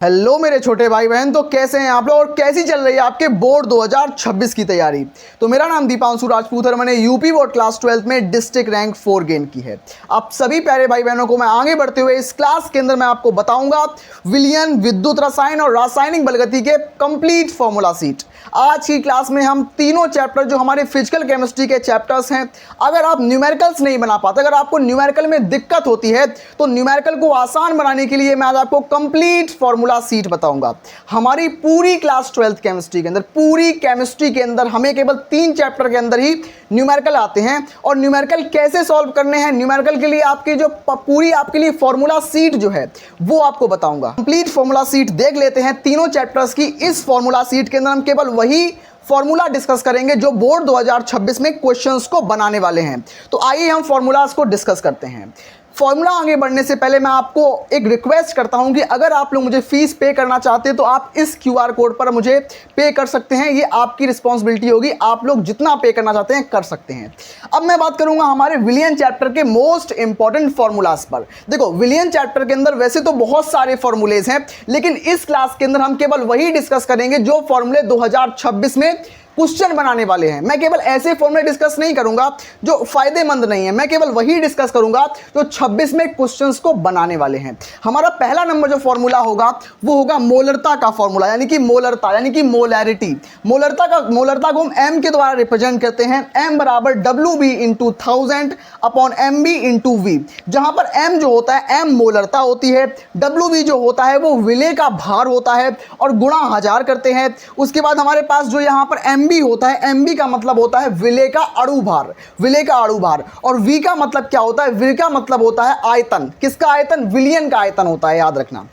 Hello मेरे छोटे भाई बहन, तो कैसे हैं आप लोग और कैसी चल रही है आपके बोर्ड 2026 की तैयारी। तो मेरा नाम दीपांशु राजपूत है और मैंने यूपी बोर्ड क्लास 12 में डिस्ट्रिक्ट रैंक 4 गेन की है। आप सभी प्यारे भाई बहनों को मैं आगे बढ़ते हुए इस क्लास के अंदर मैं आपको बताऊंगा विलयन, विद्युत रसायन और रासायनिक बलगति के कंप्लीट फॉर्मूला सीट। आज की क्लास में हम तीनों चैप्टर जो हमारे फिजिकल केमिस्ट्री के चैप्टर्स हैं, अगर आप न्यूमेरिकल्स नहीं बना पाते, अगर आपको न्यूमेरिकल में दिक्कत होती है तो न्यूमेरिकल को आसान बनाने के लिए मैं आज आपको कंप्लीट फॉर्मूला सीट बताऊंगा। हमारी पूरी क्लास 12th केमिस्ट्री के अंदर, पूरी केमिस्ट्री के अंदर हमें केवल 3 चैप्टर के अंदर ही न्यूमेरिकल आते हैं और न्यूमेरिकल कैसे सॉल्व करने हैं, न्यूमेरिकल के लिए आपकी जो पूरी आपके लिए फॉर्मूला सीट जो है वो आपको बताऊंगा। कंप्लीट फॉर्मूला सीट देख लेते हैं तीनों चैप्टर्स की। इस फॉर्मूला सीट के अंदर हम केवल वही फॉर्मूला डिस्कस करेंगे जो बोर्ड 2026 में क्वेश्चंस को बनाने वाले हैं। तो आइए हम फॉर्मूलाज को डिस्कस करते हैं। फॉर्मूला आगे बढ़ने से पहले मैं आपको एक रिक्वेस्ट करता हूं कि अगर आप लोग मुझे फीस पे करना चाहते हैं तो आप इस क्यूआर कोड पर मुझे पे कर सकते हैं। ये आपकी रिस्पॉन्सिबिलिटी होगी, आप लोग जितना पे करना चाहते हैं कर सकते हैं। अब मैं बात करूंगा हमारे विलियन चैप्टर के मोस्ट इंपॉर्टेंट फॉर्मूलाज पर। देखो, विलियन चैप्टर के अंदर वैसे तो बहुत सारे फॉर्मूलेज हैं, लेकिन इस क्लास के अंदर हम केवल वही डिस्कस करेंगे जो फॉर्मूले 2026 में क्वेश्चन बनाने वाले हैं। मैं केवल ऐसे फॉर्मूले डिस्कस नहीं करूंगा जो फायदेमंद नहीं है, मैं केवल वही डिस्कस करूंगा जो 26 में क्वेश्चंस को बनाने वाले हैं। हमारा पहला नंबर जो फॉर्मूला होगा वो होगा मोलरता का फॉर्मूला, यानी कि मोलरता यानी कि मोलैरिटी। मोलरता को हम m के द्वारा रिप्रेजेंट करते हैं। m बराबर WB into 1000 upon MB into V, जहां पर m जो होता है m मोलरता होती है, WB जो होता है वो विलेय का भार होता है और गुणा 1000 करते हैं। उसके बाद हमारे पास जो यहां पर MB होता है, MB का मतलब होता है विलेय का अणु भार, विलेय का अणु भार। और V का मतलब क्या होता है? V का मतलब होता है आयतन। किसका आयतन? विलयन का आयतन होता है, याद रखना।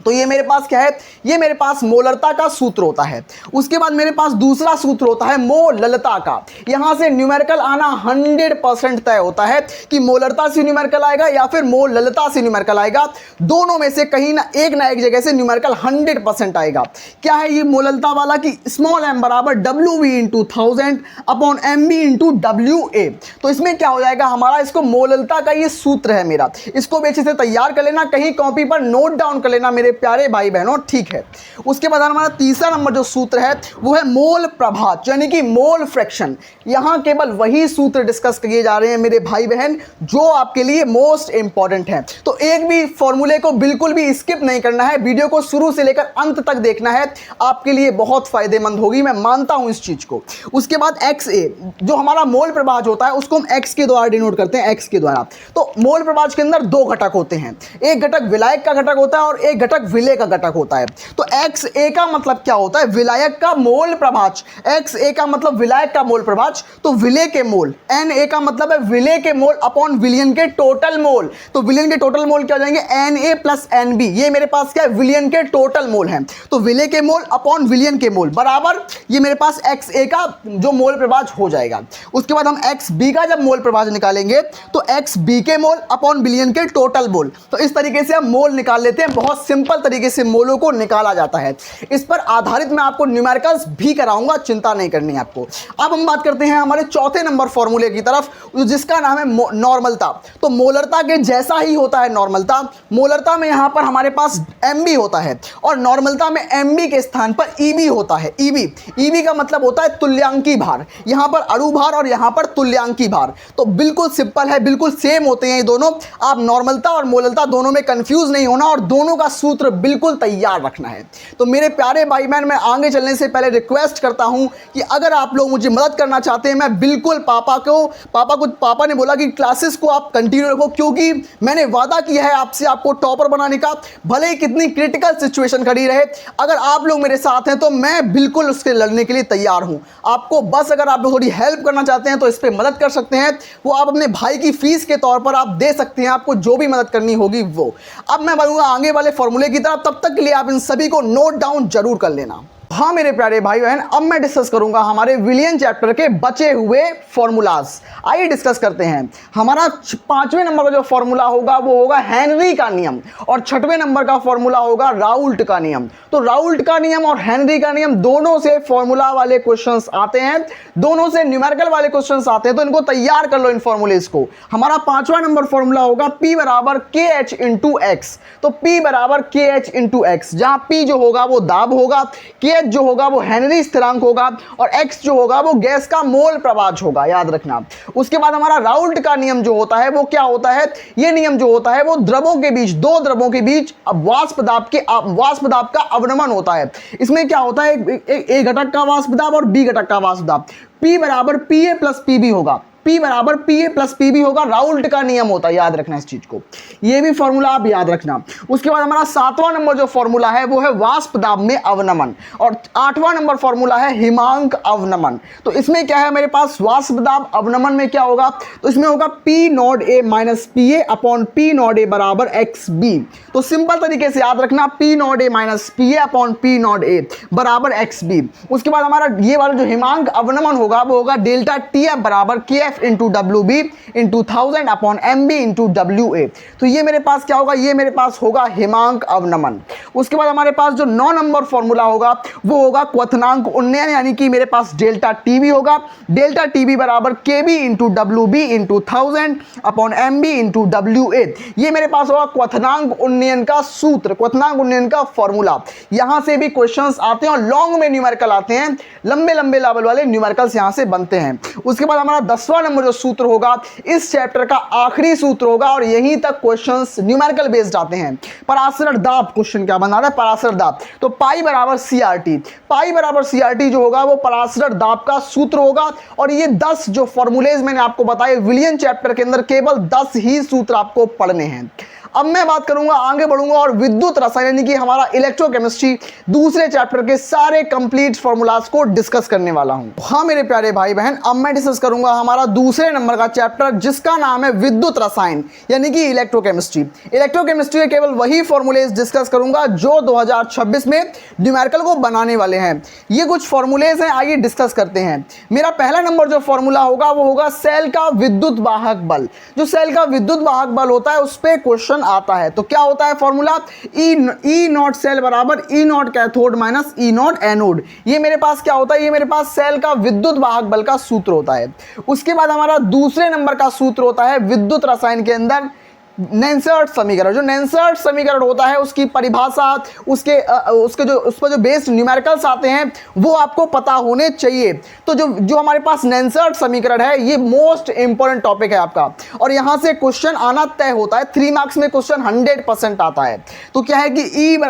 तो ये मेरे पास क्या है? ये मेरे पास मोलरता का सूत्र होता है। उसके बाद मेरे पास दूसरा सूत्र होता है मोललता का। यहां से न्यूमेरिकल आना 100% तय होता है कि मोलरता से न्यूमेरिकल आएगा या फिर मोललता से न्यूमेरिकल आएगा। दोनों में से कहीं ना एक जगह से न्यूमेरिकल 100% आएगा। क्या है ये मोललता वाला? कि स्मॉल m बराबर WB into 1000 upon MB into WA। तो इसमें क्या हो जाएगा हमारा? इसको मोललता का ये सूत्र है मेरा, इसको बेचे से तैयार कर लेना, कहीं कॉपी पर नोट डाउन कर लेना मेरे प्यारे भाई बहनों, ठीक है। उसके बाद हमारा तीसरा नंबर जो सूत्र है वो है मोल प्रभात, यानी कि मोल फ्रैक्शन। यहां केवल वही सूत्र डिस्कस किए जा रहे हैं मेरे भाई बहन जो आपके लिए मोस्ट इंपॉर्टेंट है। तो एक भी फॉर्मूले को बिल्कुल भी स्किप नहीं करना है, वीडियो को शुरू से लेकर अंत तक देखना है, आपके लिए बहुत फायदेमंद होगी, मैं मानता हूं इस चीज को। उसके बाद XA जो हमारा मोल प्रभाज होता है उसको हम X के द्वारा डिनोट करते हैं, X के द्वारा। तो मोल प्रभाज के अंदर 2 घटक होते हैं, एक घटक विलायक का घटक होता है और एक घटक विलेय का घटक होता है। तो XA का मतलब क्या होता है? विलायक का मोल प्रभाज। XA का मतलब विलायक का मोल प्रभाज, तो विलेय के मोल। NA का मतलब है विलेय के मोल अपॉन विलयन के टोटल मोल। तो विलयन के टोटल मोल क्या हो जाएंगे? NA plus NB। ये मेरे पास क्या है? विलयन के टोटल मोल हैं। तो विलेय के मोल अपॉन विलयन के मोल बराबर ये मेरे पास XA का जो मोल प्रभाज हो जाएगा। उसके बाद हम XB का जब मोल प्रभाज निकालेंगे तो XB के मोल अपॉन विलयन के टोटल मोल। तो इस तरीके से हम मोल निकाल लेते हैं, बहुत सिंपल तरीके से मोलों को निकाला जाता है। इस पर आधारित मैं आपको न्यूमेरिकल्स भी कराऊंगा, चिंता नहीं करनी है आपको। अब हम बात करते हैं हमारे चौथे नंबर फॉर्मूले की तरफ, जिसका नाम है नॉर्मलता। तो मोलरता के जैसा ही होता है नॉर्मलता। मोलरता में यहां पर हमारे पास MB होता है और नॉर्मलता में MB के स्थान पर EB होता है। EB का मतलब होता है तुल्यांकी भार। यहां पर अणु भार और यहां पर तुल्यांकी भार। तो बिल्कुल सिंपल है, बिल्कुल सेम होते हैं ये दोनों। आप नॉर्मलता और मोलरता दोनों में कंफ्यूज नहीं होना और दोनों का सूत्र बिल्कुल तैयार रखना है। तो मेरे प्यारे भाई बहन, मैं आगे चलने से पहले रिक्वेस्ट करता हूं कि अगर आप लोग मुझे मदद करना चाहते हैं, मैं बिल्कुल पापा ने बोला कि क्लासेस को आप कंटिन्यू रखो, क्योंकि मैंने वादा किया है आपसे आपको टॉपर बनाने का, भले ही कितनी क्रिटिकल सिचुएशन खड़ी रहे। अगर आप लोग मेरे साथ हैं तो मैं बिल्कुल उसके लड़ने के लिए तैयार हूं। आपको बस अगर आप लोग थोड़ी हेल्प करना चाहते हैं तो इस पर मदद कर सकते हैं, वो आप अपने भाई की फीस के तौर पर आप दे सकते हैं, आपको जो भी मदद करनी होगी वो। अब मैं बढ़ूंगा आगे वाले फॉर्मूले की तरफ, तब तक के लिए आप इन सभी को नोट डाउन जरूर कर लेना। हाँ मेरे प्यारे भाई बहन, अब मैं डिस्कस करूंगा हमारे विलियन चैप्टर के बचे हुए फॉर्मूलाज। आइए डिस्कस करते हैं। हमारा 5वें नंबर का जो फॉर्मूला होगा वो होगा हेनरी का नियम, और 6वें नंबर का फॉर्मूला होगा राउल्ट का नियम। तो राउल्ट का नियम और हेनरी का नियम दोनों से फॉर्मूला वाले क्वेश्चंस आते हैं, दोनों से न्यूमेरिकल वाले क्वेश्चंस आते हैं, तो इनको तैयार कर लो इन फॉर्मूलेस को। हमारा 5वां नंबर फॉर्मूला होगा P बराबर KH इंटू एक्स। तो P बराबर KH इंटू एक्स, जहां P जो होगा वो दाब होगा, KH जो होगा वो हेनरी स्थिरांक होगा, और x जो होगा वो गैस का मोल प्रवाह होगा, याद रखना। उसके बाद हमारा राउल्ट का नियम जो होता है वो क्या होता है, ये नियम जो होता है वो द्रवों के बीच, दो द्रवों के बीच वाष्प दाब का अवनमन होता है। इसमें क्या होता है, एक घटक का वाष्प दाब और बी घटक का वाष्प दाब। P बराबर PA प्लस PB होगा, P बराबर PA प्लस PB होगा, राउल्ट का नियम होता है, याद रखना इस चीज को, ये भी फॉर्मूला आप याद रखना। उसके बाद हमारा 7वां नंबर जो फॉर्मूला है वो है वाष्प दाब में अवनमन, और 8वां नंबर फॉर्मूला है हिमांक अवनमन। तो इसमें क्या है मेरे पास, वाष्प दाब अवनमन में क्या होगा, तो इसमें होगा P not A minus PA upon P not A बराबर XB। तो सिंपल तरीके से याद रखना, P not A minus PA upon P not A बराबर XB। उसके बाद हमारा ये वाला जो हिमांक अवनमन होगा वो होगा डेल्टा TF बराबर KF into WB into 1000 upon MB into WA। तो ये मेरे पास क्या होगा, ये मेरे पास होगा हिमांक अवनमन। उसके बाद हमारे पास जो 9 नंबर फॉर्मूला होगा वो होगा क्वथनांक उन्नयन, यानी कि मेरे पास डेल्टा TB होगा, डेल्टा TB बराबर KB into WB into 1000 upon MB into WA। ये मेरे पास होगा क्वथनांक उन्नयन का सूत्र, क्वथनांक उन्नयन का फॉर्मूला। यहां से भी क्वेश्चंस आते हैं और लॉन्ग में न्यूमेरिकल आते हैं, लंबे लंबे लेवल वाले न्यूमेरिकल्स यहां से बनते हैं। उसके बाद हमारा 10वां नंबर जो सूत्र होगा इस चैप्टर का आखिरी सूत्र होगा, और यहीं तक क्वेश्चंस न्यूमेरिकल बेस्ड आते हैं। पराशर दाब क्वेश्चन क्या बना रहा है, पराशर दाब। तो पाई बराबर CRT, पाई बराबर CRT जो होगा वो पराशर दाब का सूत्र होगा। और ये 10 जो फॉर्मूलेज मैंने आपको बताए विलियन चैप्टर के अंदर, केवल 10 ही सूत्र आपको पढ़ने हैं। अब मैं बात करूंगा, आगे बढ़ूंगा और विद्युत रसायन यानी कि हमारा इलेक्ट्रोकेमिस्ट्री दूसरे चैप्टर के सारे कंप्लीट फॉर्मूलाज को डिस्कस करने वाला हूं। हाँ मेरे प्यारे भाई बहन, अब मैं डिस्कस करूंगा हमारा दूसरे नंबर का चैप्टर जिसका नाम है विद्युत रसायन यानी कि इलेक्ट्रोकेमिस्ट्री। इलेक्ट्रोकेमिस्ट्री के केवल वही फॉर्मूलेज डिस्कस करूंगा जो 2026 में न्यूमेरिकल को बनाने वाले हैं। ये कुछ फॉर्मूलेज हैं, आइए डिस्कस करते हैं। मेरा पहला नंबर जो फॉर्मूला होगा वो होगा सेल का विद्युत वाहक बल। जो सेल का विद्युत वाहक बल होता है उस पर क्वेश्चन आता है। तो क्या होता है फॉर्मूला, ई नॉट सेल बराबर E not cathode minus E not anode. ये मेरे पास क्या होता है, ये मेरे पास सेल का विद्युत वाहक बल का सूत्र होता है। उसके बाद हमारा दूसरे नंबर का सूत्र होता है विद्युत रसायन के अंदर नेंसर्ट समीकरण। जो नेंसर्ट समीकरण होता है उसकी परिभाषा, उसके जो उस पर जो बेस्ड न्यूमेरिकल्स आते हैं वो आपको पता होने चाहिए। तो जो हमारे पास नेंसर्ट समीकरण है ये मोस्ट इंपॉर्टेंट टॉपिक है आपका, और यहां से क्वेश्चन आना तय होता है। 3 मार्क्स में क्वेश्चन 100% आता है। तो क्या है कि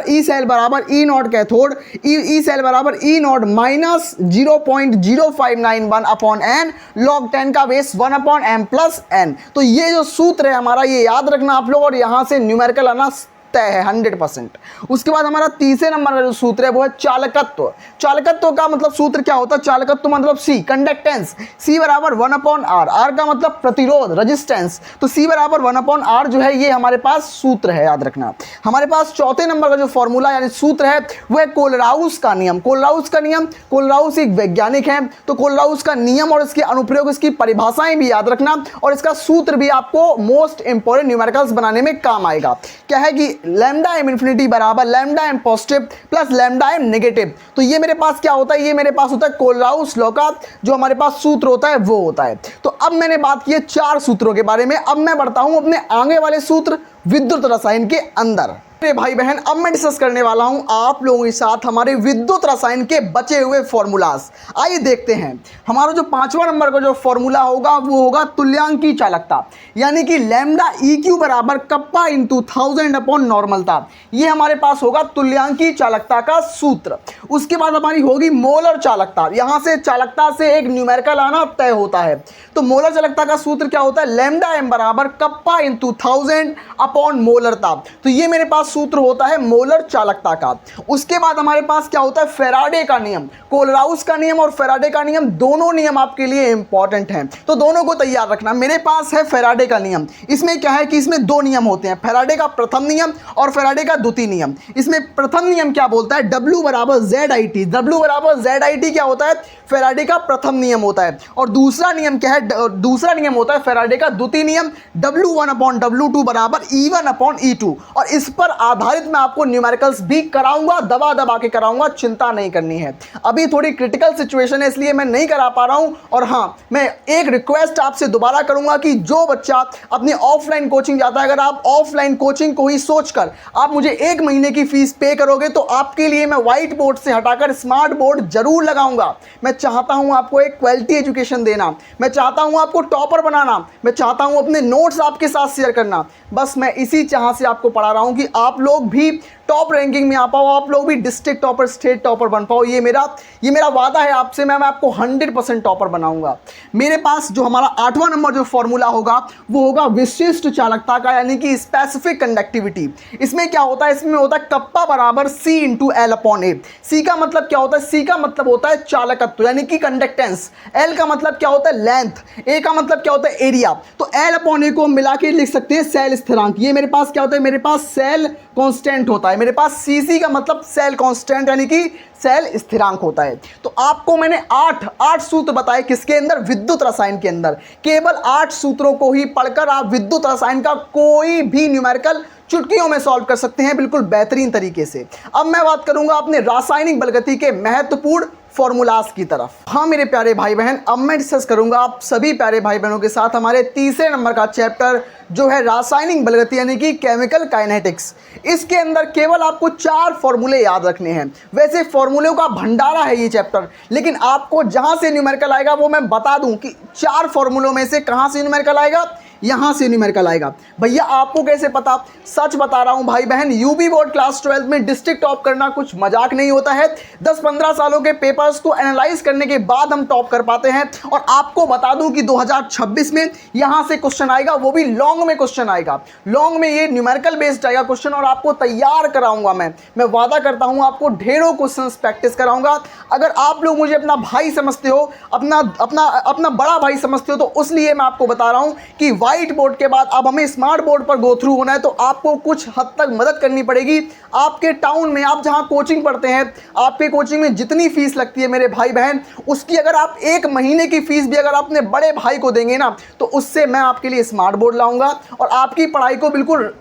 ई सेल बराबर E not cathode, E cell बराबर E not minus 0.0591 upon N log 10 का base 1 upon M plus N. तो ये जो सूत्र है हमारा ये याद रखना आप लोग, और यहां से न्यूमेरिकल आना तय है 100%। उसके बाद हमारा तीसरे नंबर का जो सूत्र है वो है चालकत्व। चालकत्व का मतलब सूत्र क्या होता है, चालकत्व मतलब C, कंडक्टेंस। C बराबर 1 अपॉन R, R का मतलब प्रतिरोध, रेजिस्टेंस। तो C बराबर 1 अपॉन R जो है ये हमारे पास सूत्र है, याद रखना। हमारे पास चौथे नंबर का जो फॉर्मूला यानी सूत्र है वो है कोलराउस का नियम। कोलराउस का नियम, कोलराउस एक वैज्ञानिक है, तो कोलराउस का नियम और इसके अनुप्रयोग, इसकी परिभाषाएं भी याद रखना, और इसका सूत्र भी आपको मोस्ट इंपोर्टेंट न्यूमेरिकल्स बनाने में काम आएगा। क्या है कि लैम्डा एम इन्फिनिटी बराबर lambda M positive plus lambda M negative. तो ये मेरे पास क्या होता है, ये मेरे पास होता है कोलराउस लॉ का जो हमारे पास सूत्र होता है वो होता है। तो अब मैंने बात की है 4 सूत्रों के बारे में। अब मैं बढ़ता हूं अपने आगे वाले सूत्र विद्युत रसायन के अंदर। भाई बहन, अब मैं डिस्कस करने वाला हूं आप लोगों के साथ हमारे विद्युत रसायन के बचे हुए फॉर्मूलाज। आइए देखते हैं। हमारा जो 5वां नंबर का जो फॉर्मूला होगा वो होगा तुल्यांकी चालकता, यानी कि लैम्डा EQ बराबर कप्पा इंटू 1000 अपॉन नॉर्मलता। ये हमारे पास होगा तुल्यांकी चालकता का सूत्र। उसके बाद हमारी होगी मोलर चालकता। यहां से चालकता से एक न्यूमेरिकल आना तय होता है। तो मोलर चालकता का सूत्र क्या होता है, लैम्डा M बराबर कप्पा इंटू 1000 अपॉन मोलरता। तो ये मेरे पास सूत्र होता है मोलर चालकता का। उसके बाद हमारे पास क्या होता है, फेराडे का नियम। कोलराउस का नियम और फेराडे का नियम, दोनों नियम आपके लिए इंपॉर्टेंट हैं, तो दोनों को तैयार रखना। मेरे पास है फेराडे का नियम। इसमें क्या है कि इसमें दो नियम होते हैं, फेराडे का प्रथम नियम और फेराडे का द्वितीय नियम। इसमें प्रथम नियम क्या बोलता है, W बराबर ZIT। W बराबर ZIT क्या होता है, फेराडे का प्रथम नियम होता है। और दूसरा नियम क्या है, दूसरा नियम होता है फेराडे का द्वितीय नियम, W1/W2 बराबर E1/E2। और इस पर आधारित मैं आपको न्यूमेरिकल्स भी कराऊंगा, दबा दबा के कराऊंगा, चिंता नहीं करनी है। अभी थोड़ी क्रिटिकल सिचुएशन है इसलिए मैं नहीं करा पा रहा हूं। और हाँ, मैं एक रिक्वेस्ट आपसे दोबारा करूंगा कि जो बच्चा अपनी ऑफलाइन कोचिंग जाता है, अगर आप ऑफलाइन कोचिंग को ही सोचकर आप मुझे 1 महीने की फीस पे करोगे तो आपके लिए मैं व्हाइट बोर्ड से हटाकर स्मार्ट बोर्ड जरूर लगाऊंगा। मैं चाहता हूं आपको एक क्वालिटी एजुकेशन देना, मैं चाहता हूं आपको टॉपर बनाना, मैं चाहता हूं अपने नोट्स आपके साथ शेयर करना। बस मैं इसी चाह से आपको पढ़ा रहा हूं कि आप लोग भी टॉप रैंकिंग में आ पाओ, आप लोग भी डिस्ट्रिक्ट टॉपर, स्टेट टॉपर बन पाओ। ये मेरा वादा है आपसे, मैं आपको 100% टॉपर बनाऊंगा। मेरे पास जो हमारा 8वां नंबर जो फॉर्मूला होगा वो होगा विशिष्ट चालकता का, यानी कि स्पेसिफिक कंडक्टिविटी। इसमें क्या होता है, इसमें होता है कप्पा बराबर C × L/A। C का मतलब क्या होता है, C का मतलब होता है चालकत्व यानी कि कंडक्टेंस। L का मतलब क्या होता है, लेंथ। A का मतलब क्या होता है, एरिया। तो L/A को मिला के लिख सकते हैं सेल स्थिरांक। ये मेरे पास क्या होता है, मेरे पास सेल कांस्टेंट होता है। मेरे पास CC का मतलब सेल कांस्टेंट यानी कि सेल स्थिरांक होता है। तो आपको मैंने 8 सूत्र बताए, किसके अंदर, विद्युत रसायन के अंदर। केवल 8 सूत्रों को ही पढ़कर आप विद्युत रसायन का कोई भी न्यूमेरिकल चुटकियों में सॉल्व कर सकते हैं, बिल्कुल बेहतरीन तरीके से। अब मैं बात करूंगा अपने रासायनिक बलगति के महत्वपूर्ण फॉर्मूलाज की तरफ। हाँ मेरे प्यारे भाई बहन, अब मैं डिस्कस करूंगा आप सभी प्यारे भाई बहनों के साथ हमारे तीसरे नंबर का चैप्टर जो है रासायनिक बलगति यानी कि केमिकल काइनेटिक्स। इसके अंदर केवल आपको 4 फॉर्मूले याद रखने हैं। वैसे फॉर्मूलों का भंडारा है ये चैप्टर, लेकिन आपको जहां से न्यूमेरिकल आएगा वो मैं बता दूं कि 4 फॉर्मूलों में से कहां से न्यूमेरिकल आएगा, यहां से न्यूमेरिकल आएगा। भैया आपको कैसे पता, सच बता रहा हूं भाई बहन, यूपी बोर्ड क्लास 12 में डिस्ट्रिक्ट टॉप करना कुछ मजाक नहीं होता है। 10-15 सालों के पेपर्स को एनालाइज करने के बाद हम टॉप कर पाते हैं। और आपको बता दूं कि 2026 में यहां से क्वेश्चन आएगा, वो भी लॉन्ग में क्वेश्चन आएगा। लॉन्ग में ये न्यूमेरिकल बेस्ड आएगा क्वेश्चन और आपको तैयार कराऊंगा। मैं वादा करता हूं आपको ढेरों क्वेश्चंस प्रैक्टिस कराऊंगा। अगर आप लोग मुझे अपना भाई समझते हो, अपना बड़ा भाई समझते हो, तो इसलिए मैं आपको बता रहा हूं कि व्हाइट बोर्ड के बाद अब हमें स्मार्ट बोर्ड पर गो थ्रू होना है, तो आपको कुछ हद तक मदद करनी पड़ेगी। आपके टाउन में आप जहां कोचिंग पढ़ते हैं, आपके कोचिंग में जितनी फीस लगती है मेरे भाई बहन, उसकी अगर आप 1 महीने की फीस भी अगर अपने बड़े भाई को देंगे ना, तो उससे मैं आपके लिए स्मार्ट बोर्ड लाऊंगा और आपकी पढ़ाई को बिल्कुल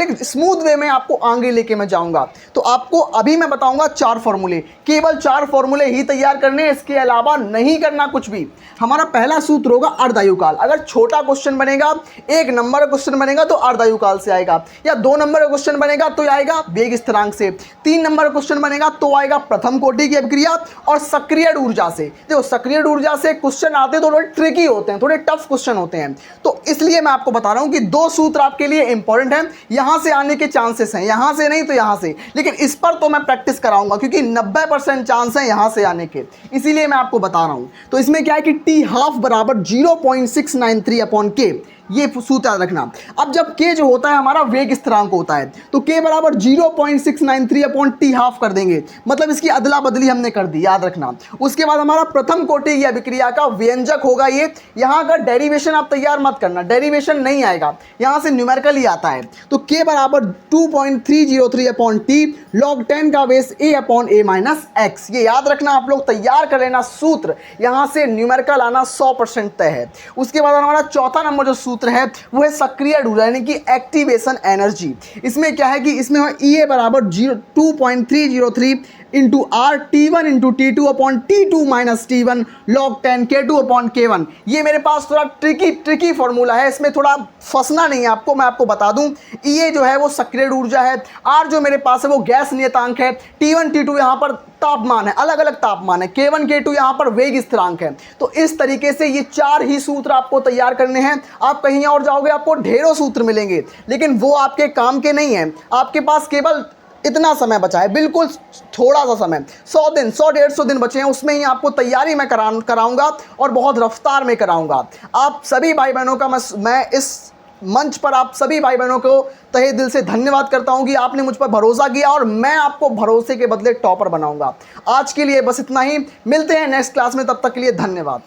एक स्मूथ वे में आपको आगे लेके मैं जाऊंगा। तो आपको अभी मैं बताऊंगा 4 फॉर्मूले, केवल 4 फॉर्मूले ही तैयार करने हैं, इसके अलावा नहीं करना कुछ भी। हमारा पहला सूत्र होगा अर्धायुकाल। अगर छोटा क्वेश्चन बनेगा, 1 नंबर का क्वेश्चन बनेगा तो अर्धायुकाल से आएगा, या 2 नंबर का क्वेश्चन बनेगा तो आएगा वेग स्थिरांक से, 3 नंबर का क्वेश्चन बनेगा तो आएगा प्रथम कोटि की अभिक्रिया और सक्रिय ऊर्जा से। देखो सक्रिय ऊर्जा से क्वेश्चन आते हैं, थोड़े ट्रिकी होते हैं, थोड़े टफ क्वेश्चन होते हैं, तो इसलिए मैं आपको बता रहा हूं कि 2 सूत्र आपके लिए इंपॉर्टेंट हैं। यहां से आने के चांसेस हैं, यहां से नहीं तो यहां से, लेकिन इस पर तो मैं प्रैक्टिस कराऊंगा क्योंकि 90% चांस है यहां से आने के, इसीलिए मैं आपको बता रहा हूं। तो इसमें क्या है कि T12 बराबर 0.693/K, ये सूत्र याद रखना। अब जब K जो होता है हमारा वेग स्थिरांक होता है, तो K बराबर 0.693/T12 कर देंगे, मतलब इसकी अदला बदली हमने कर दी, याद रखना। उसके बाद हमारा प्रथम कोटि की अभिक्रिया का व्यंजक होगा ये। यहाँ का डेरिवेशन आप तैयार मत करना, डेरिवेशन नहीं आएगा, यहाँ से न्यूमेरिकल ही आता है। तो K बराबर 2.303/T log 10 का बेस A/A-x, ये याद रखना, आप लोग तैयार कर लेना सूत्र, यहाँ से न्यूमेरिकल आना 100% तय है। उसके बाद हमारा चौथा नंबर जो सूत्र है वो है सक्रिय ऊर्जा यानी कि एक्टिवेशन एनर्जी। इसमें क्या है कि इसमें EA बराबर 2.303 into R T1 into T2/T2 minus T1 log 10 K2/K1। ये मेरे पास थोड़ा ट्रिकी फॉर्मूला है, इसमें थोड़ा फंसना नहीं है आपको। मैं आपको बता दूं, EA जो है वो सक्रिय ऊर्जा है, R जो मेरे पास है वो गैस नियतांक है, T1 T2 यहाँ पर तापमान है, अलग अलग तापमान है, K1 K2 यहाँ पर वेग स्थिरांक है। तो इस तरीके से ये 4 ही सूत्र आपको तैयार करने हैं। आप कहीं और जाओगे आपको ढेरों सूत्र मिलेंगे, लेकिन वो आपके काम के नहीं हैं। आपके पास केवल इतना समय बचा है, बिल्कुल थोड़ा सा समय, 100 दिन 100-150 दिन बचे हैं, उसमें ही आपको तैयारी मैं कराऊंगा और बहुत रफ्तार में कराऊंगा। आप सभी भाई बहनों का मैं इस मंच पर आप सभी भाई बहनों को तहे दिल से धन्यवाद करता हूं कि आपने मुझ पर भरोसा किया और मैं आपको भरोसे के बदले टॉपर बनाऊंगा। आज के लिए बस इतना ही, मिलते हैं नेक्स्ट क्लास में, तब तक के लिए धन्यवाद।